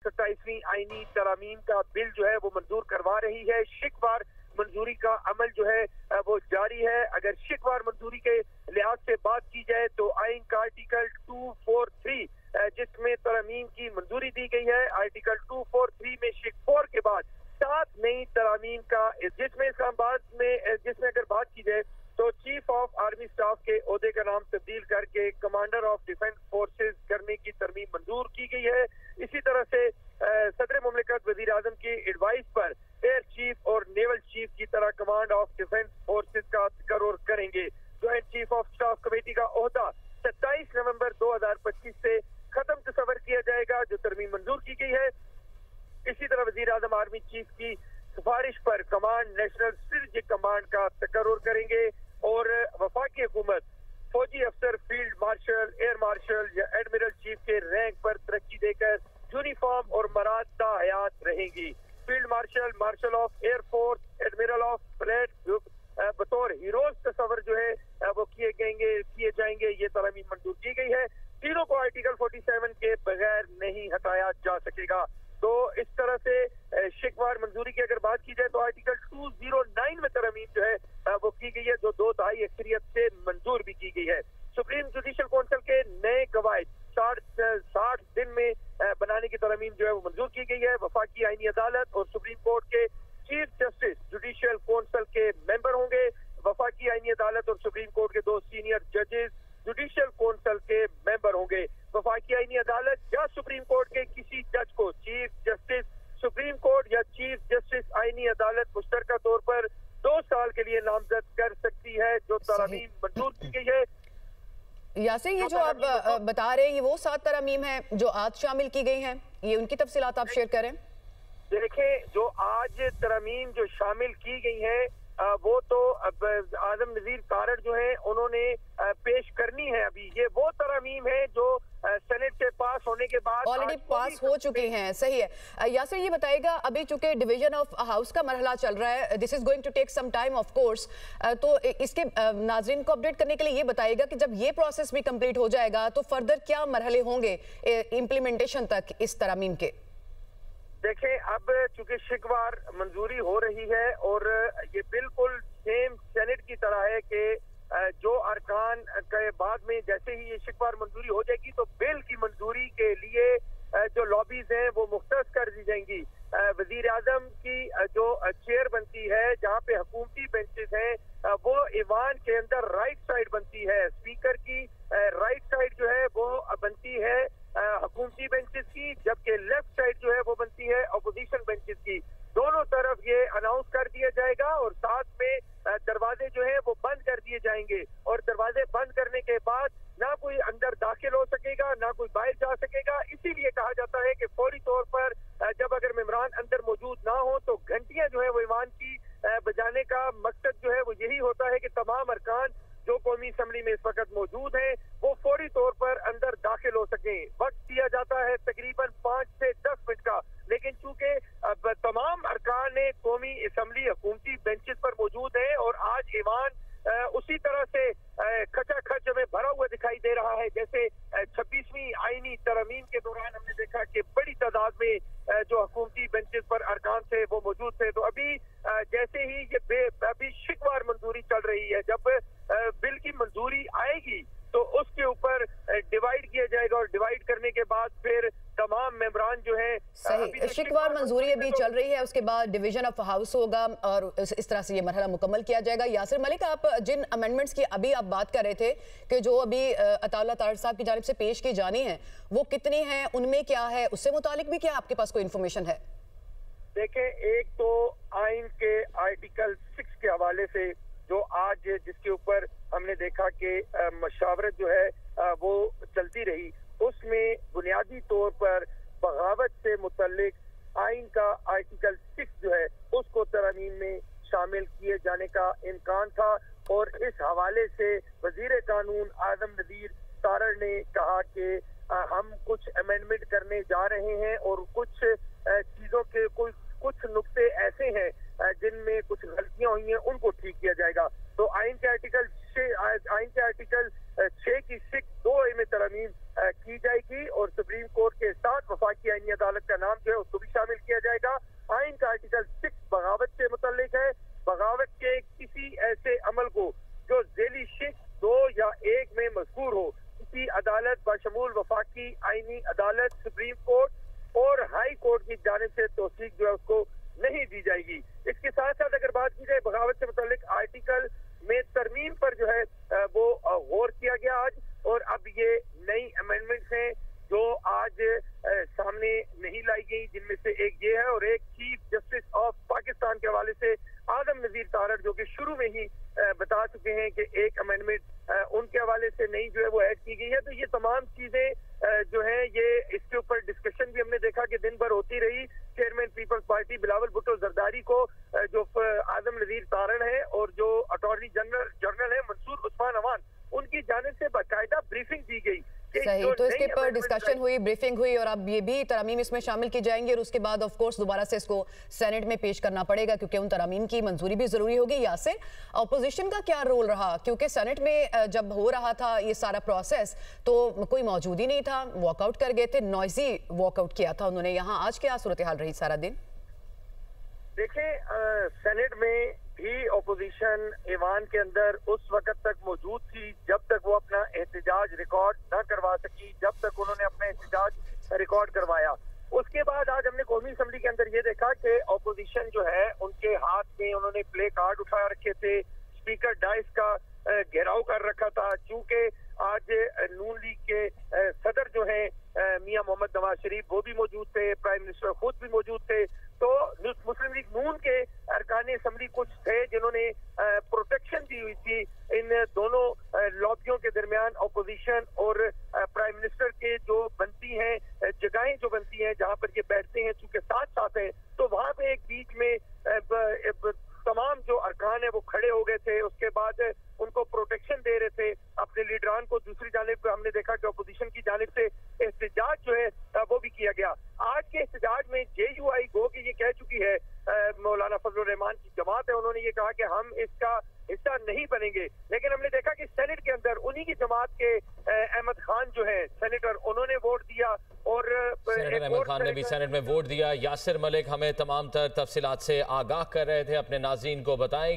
27वीं आईनी तरामीम का बिल जो है वो मंजूर करवा रही है। शिकवार मंजूरी का अमल जो है वो जारी है। अगर शिकवार मंजूरी के लिहाज से बात की जाए तो आइन का आर्टिकल 243 जिसमें तरामीम की मंजूरी दी गई है, आर्टिकल 243 में शिक 4 के बाद 7 नई तरामीम का, जिसमें इस्लामाबाद में जिसमें अगर बात की जाए तो चीफ ऑफ आर्मी स्टाफ के ओहदे का नाम तब्दील करके कमांडर ऑफ डिफेंस फोर्सेस करने की तरमीम मंजूर की गई है। इसी तरह से सदर मुमलिकत वजीर आजम की एडवाइस पर एयर चीफ और नेवल चीफ की तरह कमांड ऑफ डिफेंस फोर्सेस का तकर्रुर करेंगे। Joint chief of staff committee का ओहदा 27 नवंबर 2025 से खत्म तस्वर किया जाएगा, जो तरमीम मंजूर की गई है। इसी तरह वजीर आजम आर्मी चीफ की सिफारिश पर कमांड नेशनल स्ट्रेटेजिक कमांड का तकर्रुर करेंगे और वफाकी हुकूमत फौजी अफसर फील्ड मार्शल, एयर मार्शल या एडमिरल चीफ के रैंक पर तरक्की देकर यूनिफॉर्म और मरादा हयात रहेंगी। Field marshal, marshal of air force, admiral of flat बतौर हीरोज तस्वर जो है वो किए जाएंगे। ये तरमीम मंजूर की गई है। तीनों को आर्टिकल 47 के बगैर नहीं हटाया जा सकेगा। तो इस तरह से शिकवार मंजूरी की अगर बात की जाए तो आर्टिकल 209 में तरमीम जो है वो की गई है, जो 2/3 अक्सरियत से मंजूर भी की गई है। सुप्रीम जुडिशल काउंसिल के नए कवायद 60 दिन में बनाने की तरमीम जो है वो मंजूर की गई है। वफाकी आईनी अदालत और सुप्रीम कोर्ट के चीफ जस्टिस जुडिशल काउंसिल के मेंबर होंगे। वफाकी आईनी अदालत और सुप्रीम कोर्ट के 2 सीनियर जजेस जुडिशल काउंसिल के मेंबर होंगे। वफाकी आईनी अदालत या सुप्रीम कोर्ट के किसी जज को चीफ जस्टिस सुप्रीम कोर्ट या चीफ जस्टिस आईनी अदालत मुश्तरका तौर पर 2 साल के लिए नामजद कर सकती है, जो तरमीम मंजूर की गई है। यासिर, ये जो आप बता रहे हैं ये वो 7 तरमीम है जो आज शामिल की गई हैं, ये उनकी तफसीलात आप शेयर करें। देखें, जो आज तरमीम जो शामिल की गई है वो तो आजम नजीर तारड़ जो है उन्होंने पेश करनी है। अभी ये वो तरमीम है जो सेनेट से पास होने के बाद ऑलरेडी पास हो चुके हैं। सही है। यासिर, ये बताएगा, अभी चूंकि डिवीजन ऑफ हाउस का मरहला चल रहा है, this is going to take some time of course, तो इसके नाजरीन को अपडेट करने के लिए ये बताएगा कि जब ये प्रोसेस भी कंप्लीट हो जाएगा तो फर्दर क्या मरहले होंगे इम्प्लीमेंटेशन तक इस तरमीम के। देखें, अब चूंकि शिकवार मंजूरी हो रही है और ये बिल्कुल सेम सेनेट की तरह है कि जो अरकान के बाद में जैसे ही ये शिकवार मंजूरी हो जाएगी तो बिल की मंजूरी के लिए जो लॉबीज हैं वो मुख्तस कर दी जाएंगी। वजीर आजम की जो चेयर बनती है, जहाँ पे हुकूमती बेंचेस हैं, वो ईवान के अंदर राइट साइड बनती है। स्पीकर की राइट साइड जो है वो बनती है हुकूमती बेंचेस की, जबकि लेफ्ट साइड जो है वो बनती है अपोजिशन बेंचेस की। दोनों तरफ ये अनाउंस कर दिया जाएगा और साथ में दरवाजे जो है वो बंद कर दिए जाएंगे और दरवाजे बंद करने के बाद ना कोई अंदर दाखिल हो सकेगा ना कोई बाहर जा सकेगा। इसीलिए कहा जाता है कि फौरी तौर पर जब अगर मेहमान अंदर मौजूद ना हो तो घंटियां जो है वो ईवान की बजाने का मकसद जो है वो यही होता है कि तमाम अरकान जो कौमी असम्बली में इस वक्त मौजूद हैं वो फौरी तौर पर अंदर दाखिल हो सकें। वक्त दिया जाता है तकरीबन 5 से 10 मिनट का, लेकिन चूंकि तमाम अरकान कौमी असम्बली हुकूमती बेंचेस पर मौजूद हैं और आज ईवान उसी तरह से खचाखच हमें भरा हुआ दिखाई दे रहा है जैसे 26वीं आईनी तरमीम के दौरान हमने देखा कि बड़ी तादाद में जो हुकूमती बेंचेस पर अरकान थे वो मौजूद थे। तो अभी जैसे ही ये अभी शिकवार मंजूरी चल रही है, जब बिल की मंजूरी आएगी तो उसके ऊपर डिवाइड किया जाएगा और डिवाइड करने के बाद फिर तमाम मेंबरान जो है सही शिकवार मंजूरी अभी चल रही है, उसके बाद डिवीजन ऑफ हाउस होगा और इस तरह से ये मरहला मुकम्मल किया जाएगा। यासिर मलिक, आप जिन अमेंडमेंट्स की अभी आप बात कर रहे थे कि जो अभी अताउल्लाह तारड़ साहब की जानिब से पेश की जानी है वो कितनी है, उनमें क्या है, उससे मुतालिक भी क्या आपके पास कोई इन्फॉर्मेशन है? देखें, एक तो आइन के आर्टिकल 6 के हवाले से जो आज जिसके ऊपर हमने देखा कि मशावरत जो है वो चलती रही, उसमें बुनियादी तौर पर बगावत से मुतल्लिक आइन का आर्टिकल 6 जो है उसको तरमीम में शामिल किए जाने का इम्कान था और इस हवाले से वजीर कानून आजम नजीर तारड़ ने कहा कि हम कुछ अमेंडमेंट करने जा रहे हैं और कुछ चीजों के कुछ नुक्ते ऐसे हैं जिनमें कुछ गलतियां हुई हैं उनको ठीक किया जाएगा। तो आइन के आर्टिकल 6 की सिक 2 में तरमीम की जाएगी और सुप्रीम कोर्ट के साथ वफाकी आईनी अदालत का नाम नाम जो है उसको भी शामिल किया जाएगा। आइन का आर्टिकल 6 बगावत से मुतल्लिक है। बगावत के किसी ऐसे अमल को जो झेली शिक 2 या 1 में मज़कूर हो, किसी अदालत बशमूल वफाकी आईनी अदालत, सुप्रीम कोर्ट और हाई कोर्ट की जानिब से तौसीक जो है उसको नहीं दी जाएगी। इसके साथ साथ अगर बात की जाए बगावत से मुतल्लिक आर्टिकल में तरमीम पर जो है वो गौर किया गया आज, और अब ये नई अमेंडमेंट्स हैं जो आज सामने नहीं लाई गई, जिनमें से एक ये है और एक चीफ जस्टिस ऑफ पाकिस्तान के हवाले से आदम नजीर तारड़ जो कि शुरू में ही बता चुके हैं कि एक अमेंडमेंट उनके हवाले से नई जो है वो ऐड की गई है। तो ये तमाम चीजें जो है ये इसके ऊपर डिस्कशन भी हमने देखा कि दिन भर होती रही। चेयरमैन पीपल्स पार्टी बिलावल भुट्टो जरदारी को जो आदम नजीर तारड़ है और जो अटॉर्नी जनरल है मंसूर उस्मान अवान, उनकी जानिब से बाकायदा ब्रीफिंग दी गई। सही, तो इसके पर डिस्कशन हुई, ब्रीफिंग हुई और अब ये भी तरामीम इसमें शामिल की जाएंगी और उसके बाद ऑफ कोर्स दोबारा से इसको सेनेट में पेश करना पड़ेगा क्योंकि उन तरामीम की मंजूरी भी जरूरी होगी। यासिर, अपोजिशन का क्या रोल रहा, क्योंकि सेनेट में जब हो रहा था ये सारा प्रोसेस तो कोई मौजूद ही नहीं था, वॉकआउट कर गए थे, नॉइजी वॉकआउट किया था उन्होंने। यहाँ आज क्या सूरत हाल रही सारा दिन? देखें, सेनेट में भी अपोजिशन ईवान के अंदर उस वक्त तक मौजूद थी जब तक वो अपना एहतजाज रिकॉर्ड न करवा सकी, जब तक उन्होंने अपना एहतजाज रिकॉर्ड करवाया। उसके बाद आज हमने कौमी असम्बली के अंदर ये देखा कि अपोजिशन जो है उनके हाथ में उन्होंने प्ले कार्ड उठा रखे थे, स्पीकर डाइस का घेराव कर रखा था। चूंकि आज नून लीग के सदर जो है मियां मोहम्मद नवाज शरीफ वो भी मौजूद थे, प्राइम मिनिस्टर खुद भी मौजूद थे, तो मुस्लिम लीग नून के अरकान असम्बली कुछ थे जिन्होंने प्रोटेक्शन दी हुई थी इन दोनों लॉबियों के दरमियान, अपोजिशन और प्राइम मिनिस्टर के जो बनती हैं जगहें जो बनती हैं जहां पर ये बैठते हैं, चूंकि साथ साथ है तो वहां पे एक बीच में तमाम जो अरकान है वो खड़े हो गए थे। उसके बाद उनको प्रोटेक्शन दे रहे थे अपने लीडरान को। दूसरी जानिब हमने देखा कि अपोजिशन की जानिब से एहतजाज जो है वो भी किया गया। आज के एहतजाज में JUI गो कि ये कह चुकी है, मौलाना फजलुर रहमान की जमात है, उन्होंने ये कहा कि हम इसका हिस्सा नहीं बनेंगे। लेकिन हमने देखा कि सेनेट के अंदर उन्हीं की जमात के अहमद खान जो है सेनेटर, उन्होंने वोट दिया और सेनेटर अहमद खान ने भी सेनेट में वोट दिया। यासिर मलिक हमें तमाम तर तफसीलात से आगाह कर रहे थे, अपने नाज़रीन को बताएं।